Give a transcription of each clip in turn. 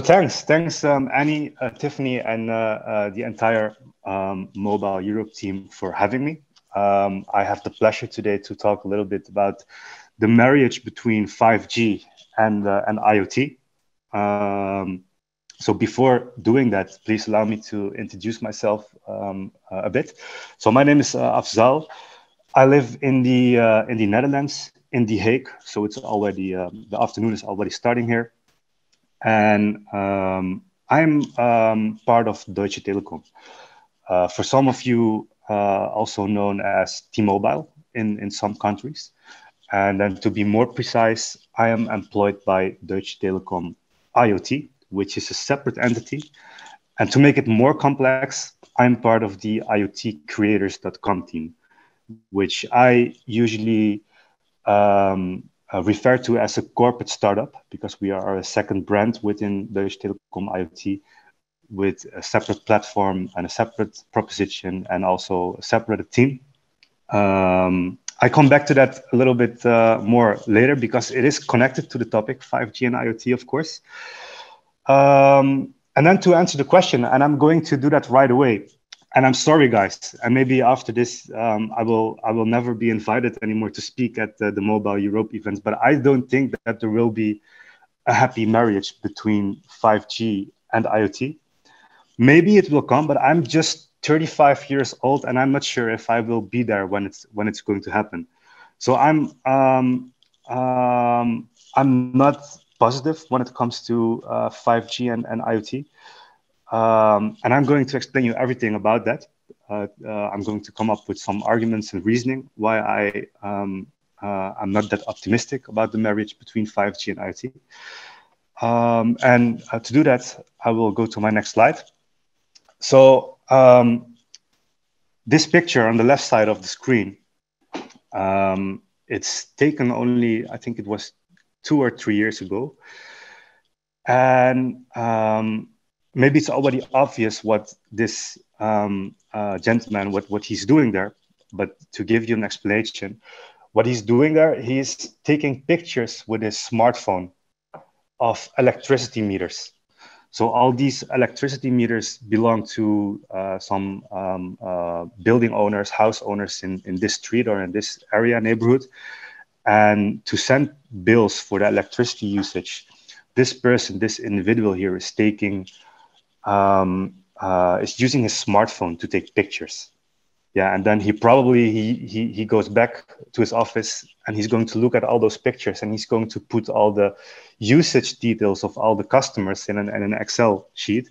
Thanks, Annie, Tiffany, and the entire Mobile Europe team for having me. I have the pleasure today to talk a little bit about the marriage between 5G and IoT. So before doing that, please allow me to introduce myself a bit. So my name is Afzal. I live in the Netherlands, in The Hague. So it's already the afternoon is already starting here. And I'm part of Deutsche Telekom. For some of you, also known as T-Mobile in some countries. And then to be more precise, I am employed by Deutsche Telekom IoT, which is a separate entity. And to make it more complex, I'm part of the IoTcreators.com team, which I usually refer to as a corporate startup because we are a second brand within Deutsche Telekom IoT with a separate platform and a separate proposition and also a separate team. I come back to that a little bit more later because it is connected to the topic 5G and IoT, of course. And then to answer the question, and I'm going to do that right away. And I'm sorry, guys, and maybe after this, I will never be invited anymore to speak at the Mobile Europe events, but I don't think that there will be a happy marriage between 5G and IoT. Maybe it will come, but I'm just 35 years old, and I'm not sure if I will be there when it's going to happen. So I'm not positive when it comes to 5G and IoT. And I'm going to explain you everything about that. I'm going to come up with some arguments and reasoning why I'm not that optimistic about the marriage between 5G and IoT. And to do that, I will go to my next slide. So this picture on the left side of the screen, it's taken only, I think it was 2 or 3 years ago. And maybe it's already obvious what this gentleman, what he's doing there, but to give you an explanation, what he's doing there, he's taking pictures with his smartphone of electricity meters. So all these electricity meters belong to some building owners, house owners in this street or in this area neighborhood. And to send bills for the electricity usage, this person, this individual here is taking is using his smartphone to take pictures. Yeah, and then he probably he goes back to his office and he's going to look at all those pictures and he's going to put all the usage details of all the customers in an Excel sheet.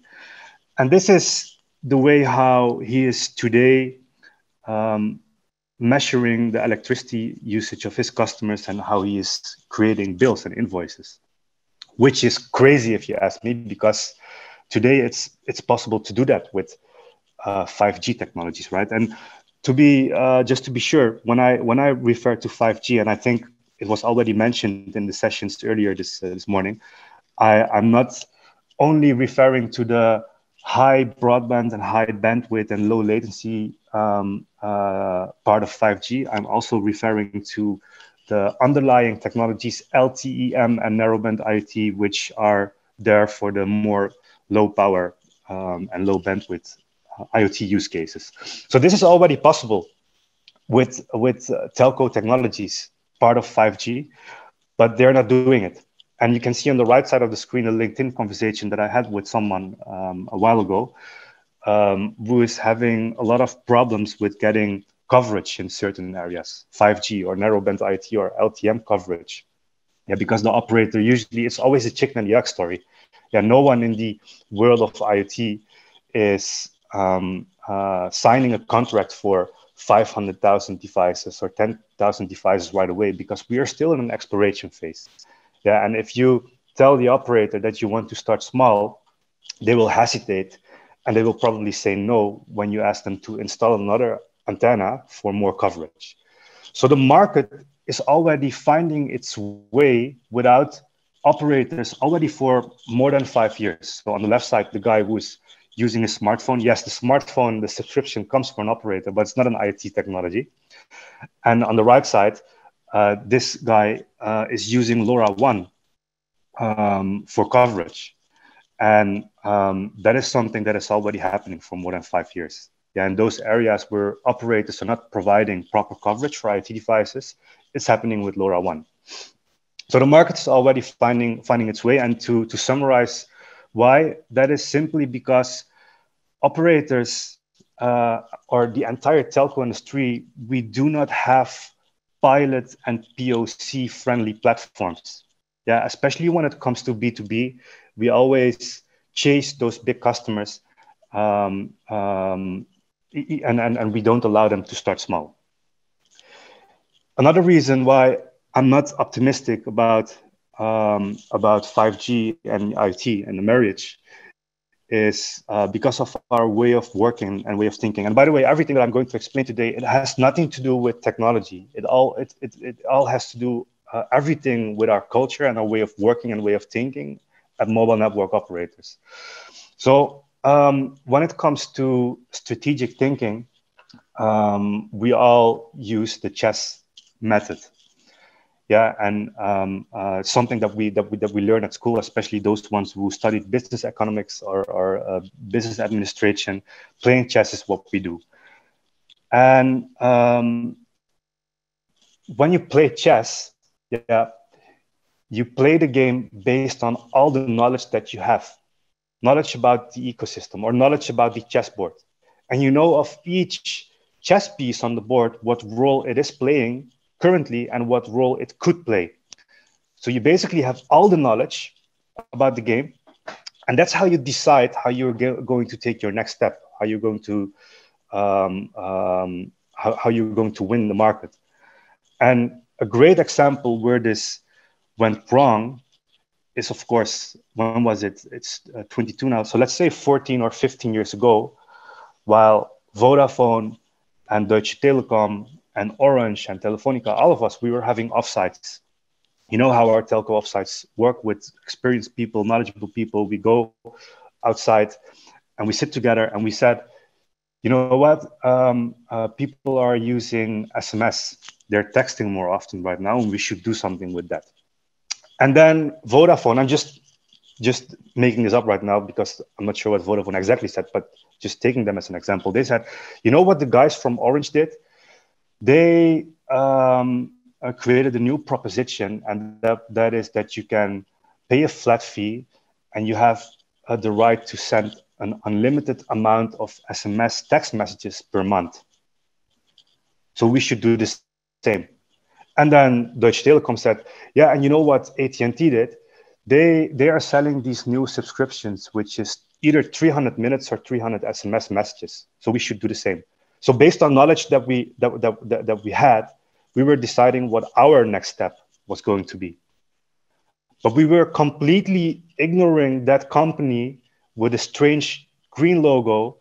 And this is the way how he is today measuring the electricity usage of his customers and how he is creating bills and invoices, which is crazy if you ask me, because today it's possible to do that with 5G technologies, right? And to be just to be sure, when I refer to 5G, and I think it was already mentioned in the sessions earlier this morning, I'm not only referring to the high broadband and high bandwidth and low latency part of 5G. I'm also referring to the underlying technologies LTE-M and narrowband IoT, which are there for the more low power and low bandwidth IoT use cases. So this is already possible with telco technologies, part of 5G, but they're not doing it. And you can see on the right side of the screen a LinkedIn conversation that I had with someone a while ago, who is having a lot of problems with getting coverage in certain areas, 5G or narrowband IoT or LTM coverage. Yeah, because the operator usually, it's always a chicken and the egg story. Yeah, no one in the world of IoT is signing a contract for 500,000 devices or 10,000 devices right away, because we are still in an exploration phase. Yeah, and if you tell the operator that you want to start small, they will hesitate and they will probably say no when you ask them to install another antenna for more coverage. So the market is already finding its way without operators already for more than 5 years. So on the left side, the guy who is using a smartphone. Yes, the smartphone, the subscription comes from an operator, but it's not an IoT technology. And on the right side, this guy is using LoRaWAN for coverage. And that is something that is already happening for more than 5 years. Yeah, in those areas where operators are not providing proper coverage for IoT devices, it's happening with LoRaWAN. So the market is already finding its way. And to summarize why, that is simply because operators or the entire telco industry, we do not have pilot and POC friendly platforms. Yeah, especially when it comes to B2B, we always chase those big customers and we don't allow them to start small. Another reason why I'm not optimistic about 5G and IoT and the marriage is because of our way of working and way of thinking. And by the way, everything that I'm going to explain today, it has nothing to do with technology. It all has to do everything with our culture and our way of working and way of thinking at mobile network operators. So when it comes to strategic thinking, we all use the chess method. Yeah, and something that we learn at school, especially those ones who studied business economics or business administration, playing chess is what we do. And when you play chess, yeah, you play the game based on all the knowledge that you have, knowledge about the ecosystem or knowledge about the chessboard, and you know of each chess piece on the board what role it is playing currently and what role it could play. So you basically have all the knowledge about the game, and that's how you decide how you're going to take your next step, how you're going to how you're going to win the market. And a great example where this went wrong is, of course, when was it? It's 22 now. So let's say 14 or 15 years ago, while Vodafone and Deutsche Telekom and Orange and Telefonica, all of us, we were having offsites. You know how our telco offsites work with experienced people, knowledgeable people. We go outside and we sit together and we said, you know what? People are using SMS. They're texting more often right now, and we should do something with that. And then Vodafone, I'm just making this up right now because I'm not sure what Vodafone exactly said, but just taking them as an example. They said, you know what the guys from Orange did? They created a new proposition, and that is that you can pay a flat fee and you have the right to send an unlimited amount of SMS text messages per month. So we should do the same. And then Deutsche Telekom said, yeah, and you know what AT&T did? They are selling these new subscriptions, which is either 300 minutes or 300 SMS messages. So we should do the same. So based on knowledge that we had, we were deciding what our next step was going to be. But we were completely ignoring that company with a strange green logo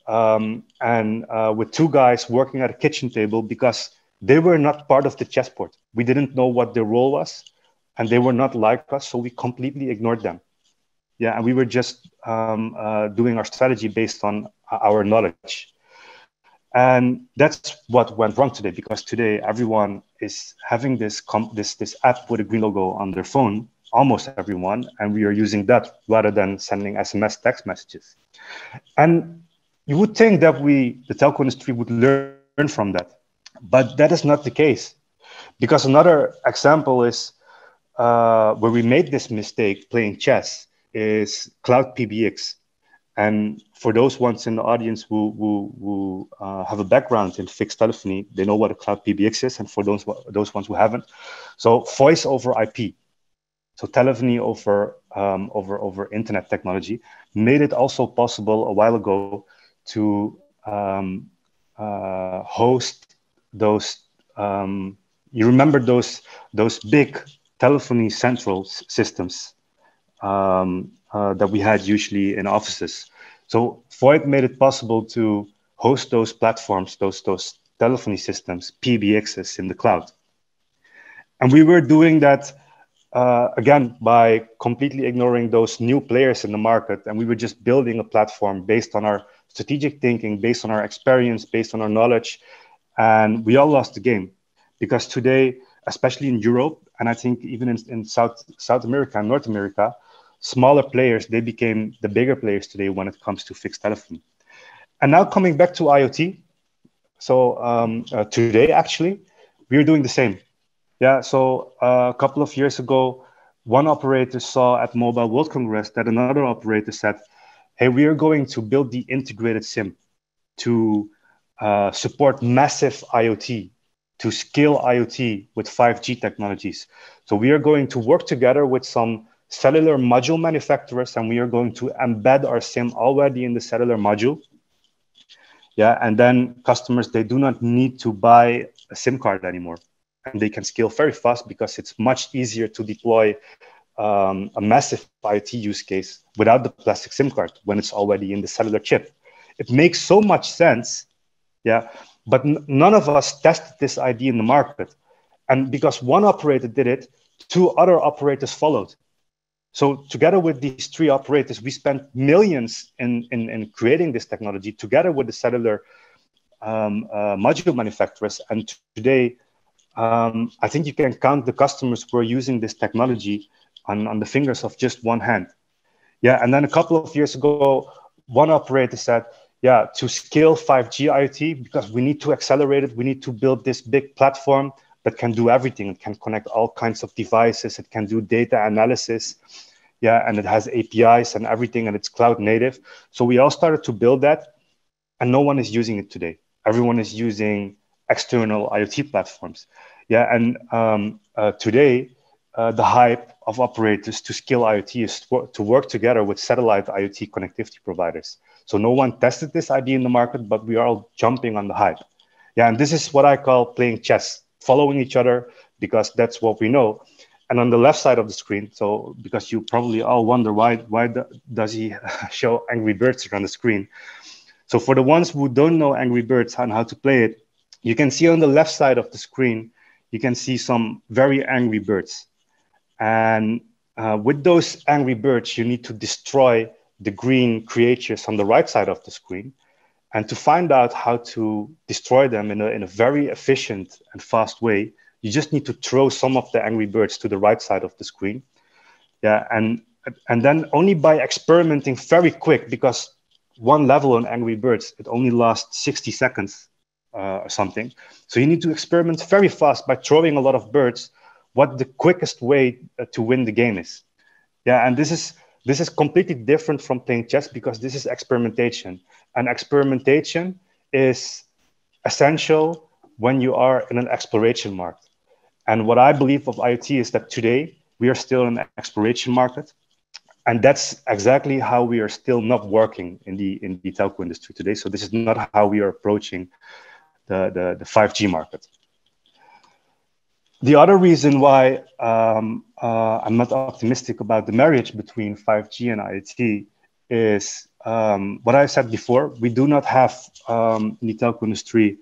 and with two guys working at a kitchen table because they were not part of the chessboard. We didn't know what their role was, and they were not like us, so we completely ignored them. Yeah, and we were just doing our strategy based on our knowledge. And that's what went wrong today, because today everyone is having this app with a green logo on their phone, almost everyone, and we are using that rather than sending SMS text messages. And you would think that the telco industry would learn from that, but that is not the case. Because another example is where we made this mistake playing chess is cloud PBX. And for those ones in the audience who have a background in fixed telephony, they know what a cloud PBX is. And for those ones who haven't, so voice over IP, so telephony over internet technology, made it also possible a while ago to host those. You remember those big telephony central systems that we had usually in offices. So VoIP made it possible to host those platforms, those telephony systems, PBXs in the cloud. And we were doing that again by completely ignoring those new players in the market. And we were just building a platform based on our strategic thinking, based on our experience, based on our knowledge. And we all lost the game, because today, especially in Europe, and I think even in South America and North America, smaller players, they became the bigger players today when it comes to fixed telephony. And now coming back to IoT. So today, actually, we're doing the same. Yeah, so a couple of years ago, one operator saw at Mobile World Congress that another operator said, hey, we are going to build the integrated SIM to support massive IoT, to scale IoT with 5G technologies. So we are going to work together with some cellular module manufacturers, and we are going to embed our SIM already in the cellular module. Yeah, and then customers, they do not need to buy a SIM card anymore. And they can scale very fast because it's much easier to deploy a massive IoT use case without the plastic SIM card when it's already in the cellular chip. It makes so much sense, yeah, but none of us tested this idea in the market. And because one operator did it, two other operators followed. So together with these three operators, we spent millions in creating this technology together with the cellular module manufacturers. And today, I think you can count the customers who are using this technology on the fingers of just one hand. Yeah, and then a couple of years ago, one operator said, yeah, to scale 5G IoT, because we need to accelerate it, we need to build this big platform that can do everything. It can connect all kinds of devices. It can do data analysis. Yeah, and it has APIs and everything, and it's cloud native. So we all started to build that, and no one is using it today. Everyone is using external IoT platforms. Yeah, and today, the hype of operators to scale IoT is to work together with satellite IoT connectivity providers. So no one tested this idea in the market, but we are all jumping on the hype. Yeah, and this is what I call playing chess, following each other, because that's what we know. And on the left side of the screen, so because you probably all wonder why does he show Angry Birds on the screen? So for the ones who don't know Angry Birds and how to play it, you can see on the left side of the screen, you can see some very angry birds. And with those angry birds, you need to destroy the green creatures on the right side of the screen. And to find out how to destroy them in a very efficient and fast way, you just need to throw some of the angry birds to the right side of the screen. Yeah, and then only by experimenting very quick, because one level on Angry Birds, it only lasts 60 seconds or something. So you need to experiment very fast by throwing a lot of birds, what the quickest way to win the game is. Yeah, and this is completely different from playing chess, because this is experimentation. And experimentation is essential when you are in an exploration market. And what I believe of IoT is that today we are still in an exploration market. And that's exactly how we are still not working in the telco industry today. So this is not how we are approaching the 5G market. The other reason why I'm not optimistic about the marriage between 5G and IoT is what I said before. We do not have in the telco industry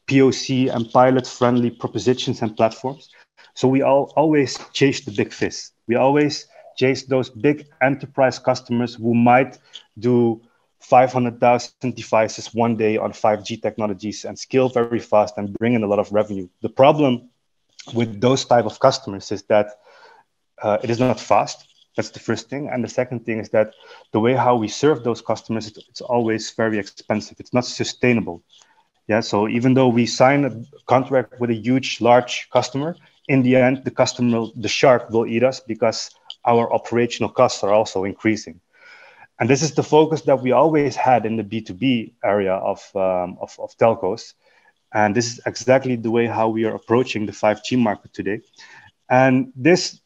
POC and pilot-friendly propositions and platforms. So we always chase the big fish. We always chase those big enterprise customers who might do 500,000 devices one day on 5G technologies and scale very fast and bring in a lot of revenue. The problem with those type of customers is that it is not fast. That's the first thing. And the second thing is that the way how we serve those customers, it's always very expensive. It's not sustainable. Yeah, so even though we sign a contract with a huge, large customer, in the end, the shark will eat us, because our operational costs are also increasing. And this is the focus that we always had in the B2B area of telcos. And this is exactly the way how we are approaching the 5G market today. And this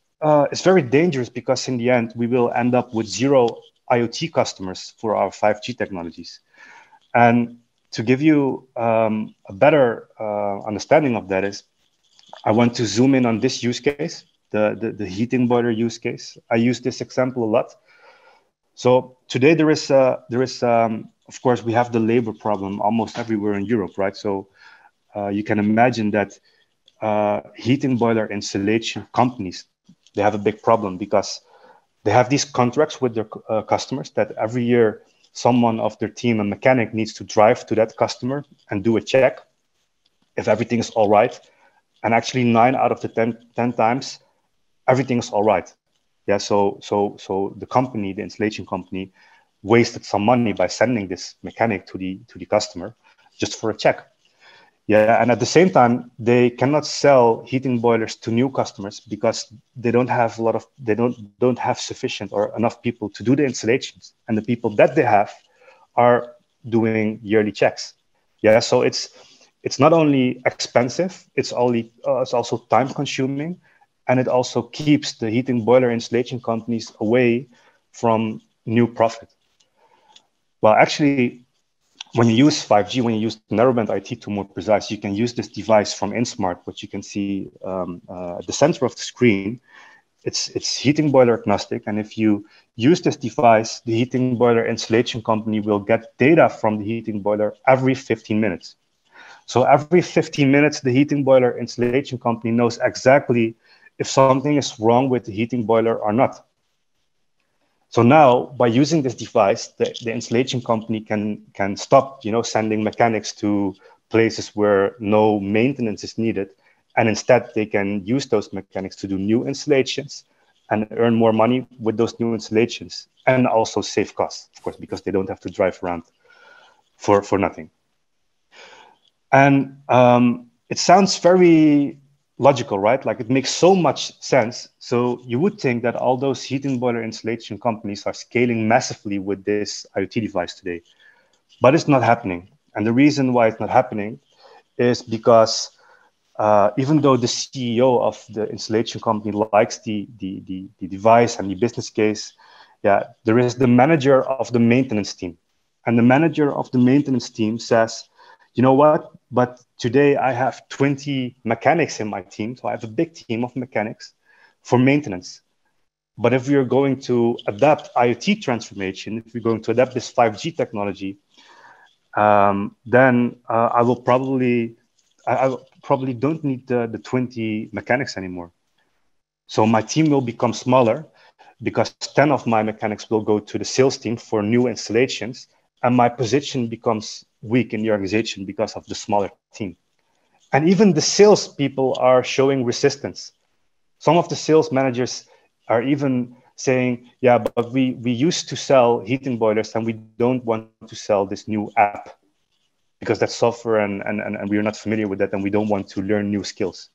is very dangerous, because in the end, we will end up with zero IoT customers for our 5G technologies. And to give you a better understanding of that is, I want to zoom in on this use case, the heating boiler use case. I use this example a lot. So today there is of course, we have the labor problem almost everywhere in Europe, right? So you can imagine that heating boiler installation companies, they have a big problem, because they have these contracts with their customers that every year someone of their team, a mechanic, needs to drive to that customer and do a check if everything is all right. And actually 9 out of the 10 times, everything is all right. Yeah, so the company, the installation company, wasted some money by sending this mechanic to the customer just for a check. Yeah, and at the same time, they cannot sell heating boilers to new customers because they don't have don't have sufficient or enough people to do the installations, and the people that they have are doing yearly checks. Yeah, so it's not only expensive, it's also time consuming, and it also keeps the heating boiler installation companies away from new profit. Well, actually, when you use 5G, when you use narrowband IT to more precise, you can use this device from InSmart, which you can see at the center of the screen. It's heating boiler agnostic, and if you use this device, the heating boiler installation company will get data from the heating boiler every 15 minutes. So every 15 minutes, the heating boiler installation company knows exactly if something is wrong with the heating boiler or not. So now, by using this device, the installation company can stop, sending mechanics to places where no maintenance is needed, and instead they can use those mechanics to do new installations and earn more money with those new installations, and also save costs, of course, because they don't have to drive around for nothing. And it sounds very logical, right? Like it makes so much sense. So you would think that all those heating boiler installation companies are scaling massively with this IoT device today, but it's not happening. And the reason why it's not happening is because even though the CEO of the installation company likes the device and the business case, yeah, there is the manager of the maintenance team. And the manager of the maintenance team says, you know what, but today I have 20 mechanics in my team. So I have a big team of mechanics for maintenance. But if we are going to adapt IoT transformation, if we're going to adapt this 5G technology, then I probably don't need the 20 mechanics anymore. So my team will become smaller because 10 of my mechanics will go to the sales team for new installations, and my position becomes weak in the organization because of the smaller team. And even the sales people are showing resistance. Some of the sales managers are even saying, yeah, but we used to sell heating boilers and we don't want to sell this new app because that's software and we're not familiar with that and we don't want to learn new skills.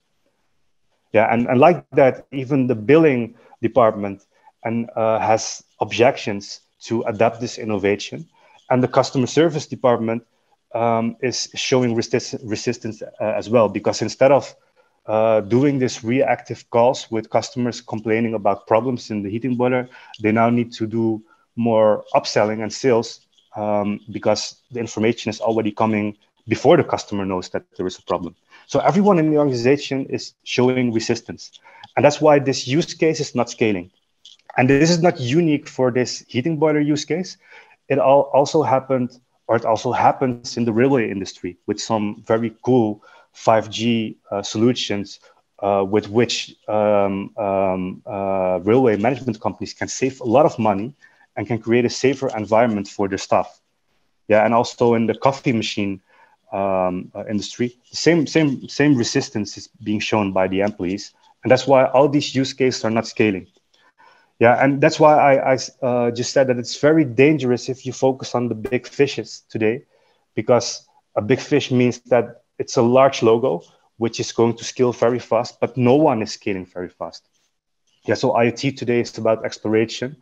Yeah, and like that, even the billing department has objections to adapt this innovation. And the customer service department is showing resistance as well, because instead of doing this reactive calls with customers complaining about problems in the heating boiler, they now need to do more upselling and sales because the information is already coming before the customer knows that there is a problem. So everyone in the organization is showing resistance. And that's why this use case is not scaling. And this is not unique for this heating boiler use case. It also happened, or it also happens in the railway industry with some very cool 5G solutions with which railway management companies can save a lot of money and can create a safer environment for their staff. Yeah, and also in the coffee machine industry, the same resistance is being shown by the employees, and that's why all these use cases are not scaling. Yeah, and that's why I just said that it's very dangerous if you focus on the big fishes today, because a big fish means that it's a large logo which is going to scale very fast, but no one is scaling very fast. Yeah, so IoT today is about exploration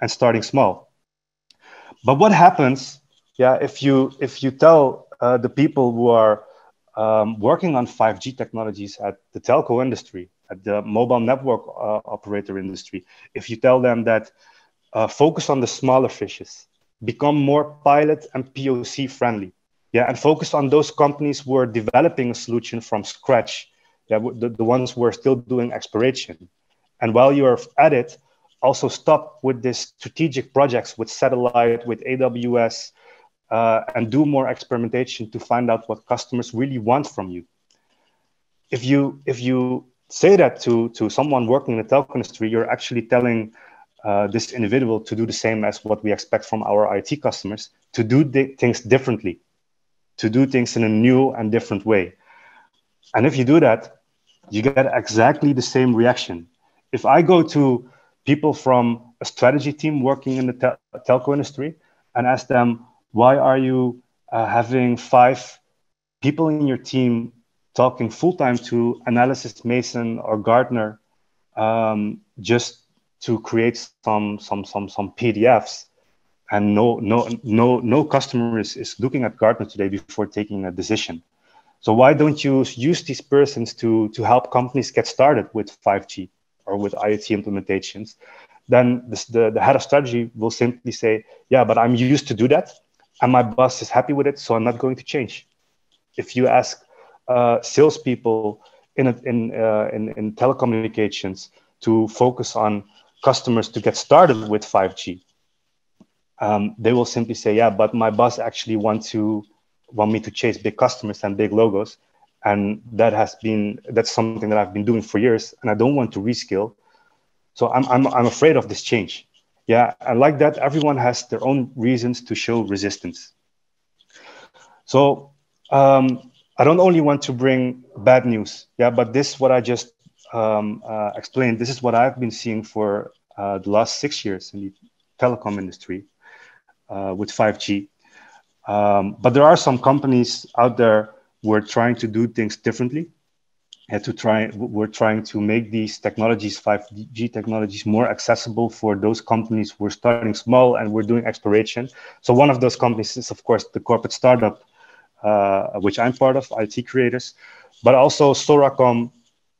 and starting small. But what happens, yeah, if you tell the people who are working on 5G technologies at the telco industry, at the mobile network operator industry, if you tell them that focus on the smaller fishes, become more pilot and POC friendly, yeah, and focus on those companies who are developing a solution from scratch, yeah, the ones who are still doing exploration. And while you're at it, also stop with these strategic projects with satellite, with AWS, and do more experimentation to find out what customers really want from you. If you say that to someone working in the telco industry, you're actually telling this individual to do the same as what we expect from our IT customers, to do things differently, to do things in a new and different way. And if you do that, you get exactly the same reaction. If I go to people from a strategy team working in the telco industry and ask them, why are you having 5 people in your team talking full time to Analysis Mason or Gartner just to create some PDFs, and no customer is looking at Gartner today before taking a decision. So why don't you use these persons to help companies get started with 5G or with IoT implementations? Then the head of strategy will simply say, yeah, but I'm used to do that, and my boss is happy with it, so I'm not going to change. If you ask salespeople in telecommunications to focus on customers to get started with 5G, they will simply say, yeah, but my boss actually want me to chase big customers and big logos. And that's something that I've been doing for years, and I don't want to reskill. So I'm afraid of this change. Yeah, and like that, everyone has their own reasons to show resistance. So I don't only want to bring bad news, yeah, but this, what I just explained, this is what I've been seeing for the last 6 years in the telecom industry with 5G. But there are some companies out there who are trying to do things differently, and we're trying to make these technologies, 5G technologies, more accessible for those companies who are starting small and we're doing exploration. So one of those companies is, of course, the corporate startup, which I'm part of, IoT Creators, but also Soracom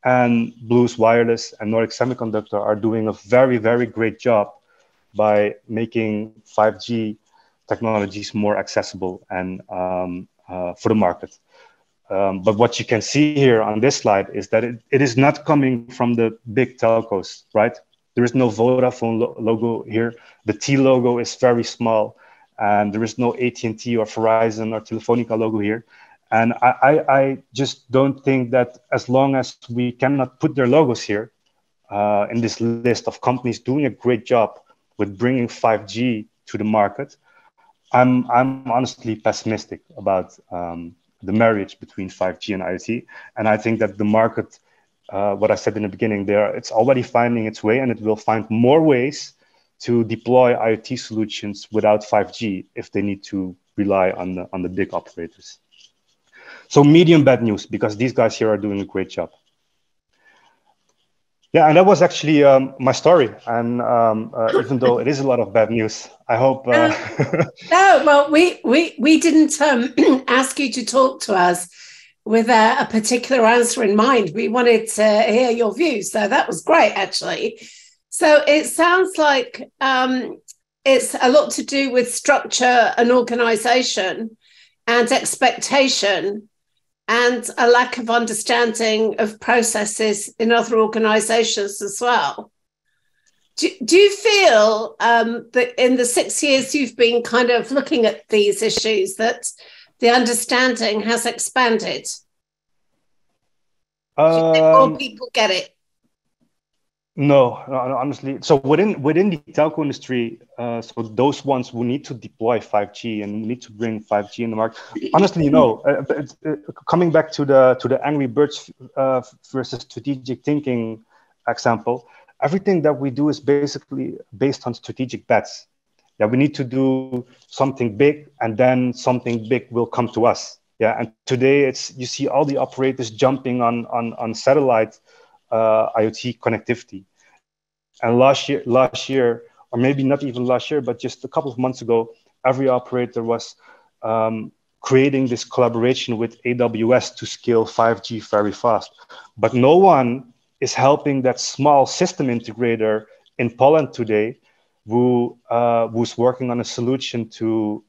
and Blues Wireless and Nordic Semiconductor are doing a very, very great job by making 5G technologies more accessible and for the market. But what you can see here on this slide is that it is not coming from the big telcos, right? There is no Vodafone logo here. The T logo is very small, and there is no AT&T or Verizon or Telefonica logo here. And I just don't think that as long as we cannot put their logos here in this list of companies doing a great job with bringing 5G to the market, I'm honestly pessimistic about the marriage between 5G and IoT. And I think that the market, what I said in the beginning there, it's already finding its way, and it will find more ways to deploy IoT solutions without 5G if they need to rely on the big operators. So medium bad news, because these guys here are doing a great job. Yeah, and that was actually my story. And even though it is a lot of bad news, I hope. No, well, we didn't ask you to talk to us with a particular answer in mind. We wanted to hear your views, so that was great, actually. So it sounds like it's a lot to do with structure and organisation and expectation, and a lack of understanding of processes in other organisations as well. Do you feel that in the 6 years you've been kind of looking at these issues that the understanding has expanded? Do you think more people get it? No, honestly. So within the telco industry, so those ones who need to deploy 5G and need to bring 5G in the market, honestly, no. Coming back to the Angry Birds versus strategic thinking example, everything that we do is basically based on strategic bets. Yeah, we need to do something big, and then something big will come to us. Yeah, and today you see all the operators jumping on satellite IoT connectivity. And last year, or maybe not even last year, but just a couple of months ago, every operator was creating this collaboration with AWS to scale 5G very fast. But no one is helping that small system integrator in Poland today who's working on a solution to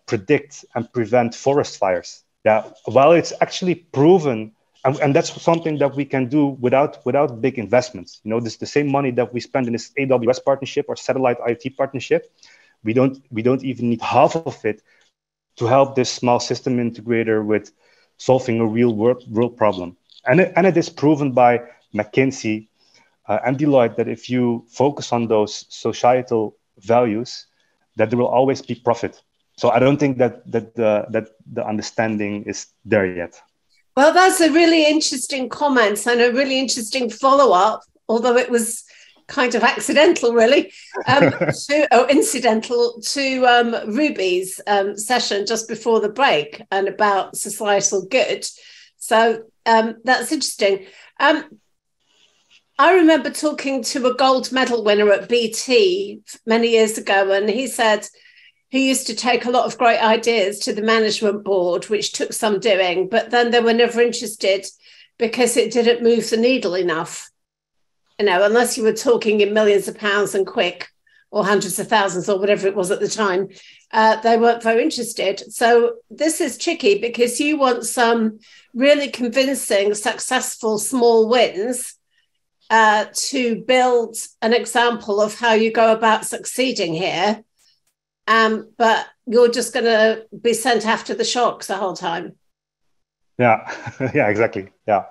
predict and prevent forest fires. Yeah, while it's actually proven. And that's something that we can do without big investments. You know, this the same money that we spend in this AWS partnership or satellite IoT partnership. We don't even need half of it to help this small system integrator with solving a real world problem. And it is proven by McKinsey and Deloitte that if you focus on those societal values, that there will always be profit. So I don't think that the understanding is there yet. Well, that's a really interesting comment and a really interesting follow-up, although it was kind of accidental, really, incidental to Ruby's session just before the break and about societal good. So that's interesting. I remember talking to a gold medal winner at BT many years ago, and he said he used to take a lot of great ideas to the management board, which took some doing, but then they were never interested because it didn't move the needle enough. Unless you were talking in millions of pounds and quick, or hundreds of thousands, or whatever it was at the time, they weren't very interested. So this is tricky because you want some really convincing, successful small wins to build an example of how you go about succeeding here. But you're just going to be sent after the shocks the whole time. Yeah, yeah, exactly. Yeah.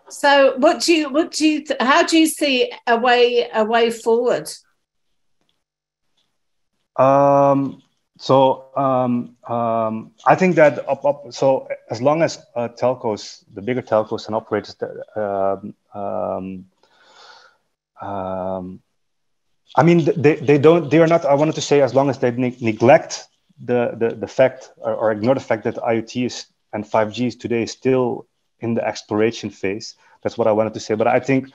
So how do you see a way forward? I think that so as long as telcos, the bigger telcos and operators, I mean, they are not. I wanted to say as long as they neglect the fact or ignore the fact that IoT is and 5G is today still in the exploration phase. That's what I wanted to say. But I think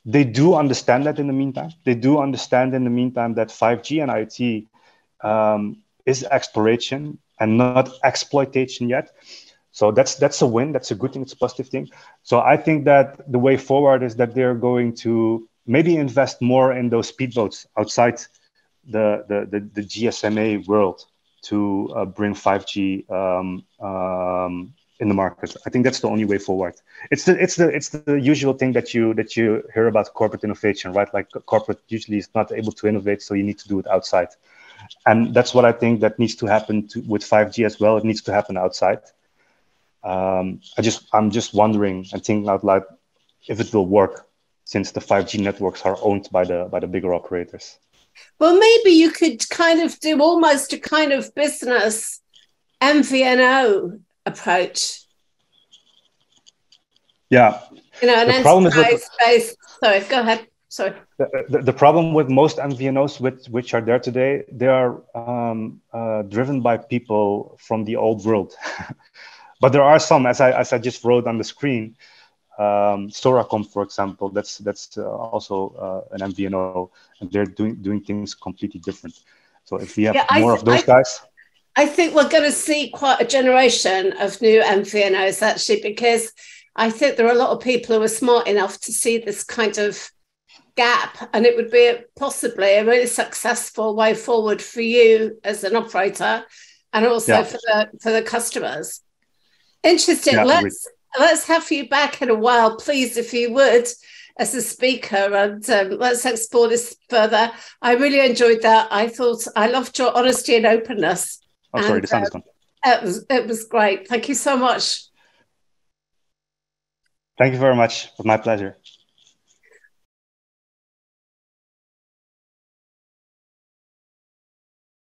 they do understand that in the meantime. They do understand in the meantime that 5G and IoT is exploration and not exploitation yet. So that's a win. That's a good thing. It's a positive thing. So I think that the way forward is that they're going to maybe invest more in those speedboats outside the GSMA world to bring 5G in the market. I think that's the only way forward. It's the usual thing that you hear about corporate innovation, right? Like corporate usually is not able to innovate, so you need to do it outside. And that's what I think that needs to happen with 5G as well. It needs to happen outside. I'm just wondering and thinking out loud if it will work, since the 5G networks are owned by the bigger operators. Well, maybe you could kind of do almost a kind of business MVNO approach. Yeah. An enterprise-based. Sorry, go ahead. Sorry. The problem with most MVNOs which are there today, they are driven by people from the old world. But there are some, as I just wrote on the screen, Soracom, for example, that's also an MVNO, and they're doing things completely different. So if we have more of those guys, I think we're going to see quite a generation of new MVNOs actually, because I think there are a lot of people who are smart enough to see this kind of gap, and it would be possibly a really successful way forward for you as an operator, and also for the customers. Interesting. Yeah, let's have you back in a while, please, if you would, as a speaker, and let's explore this further. I really enjoyed that. I loved your honesty and openness. Oh, sorry, the sound is gone. It was great. Thank you so much. Thank you very much. It was my pleasure.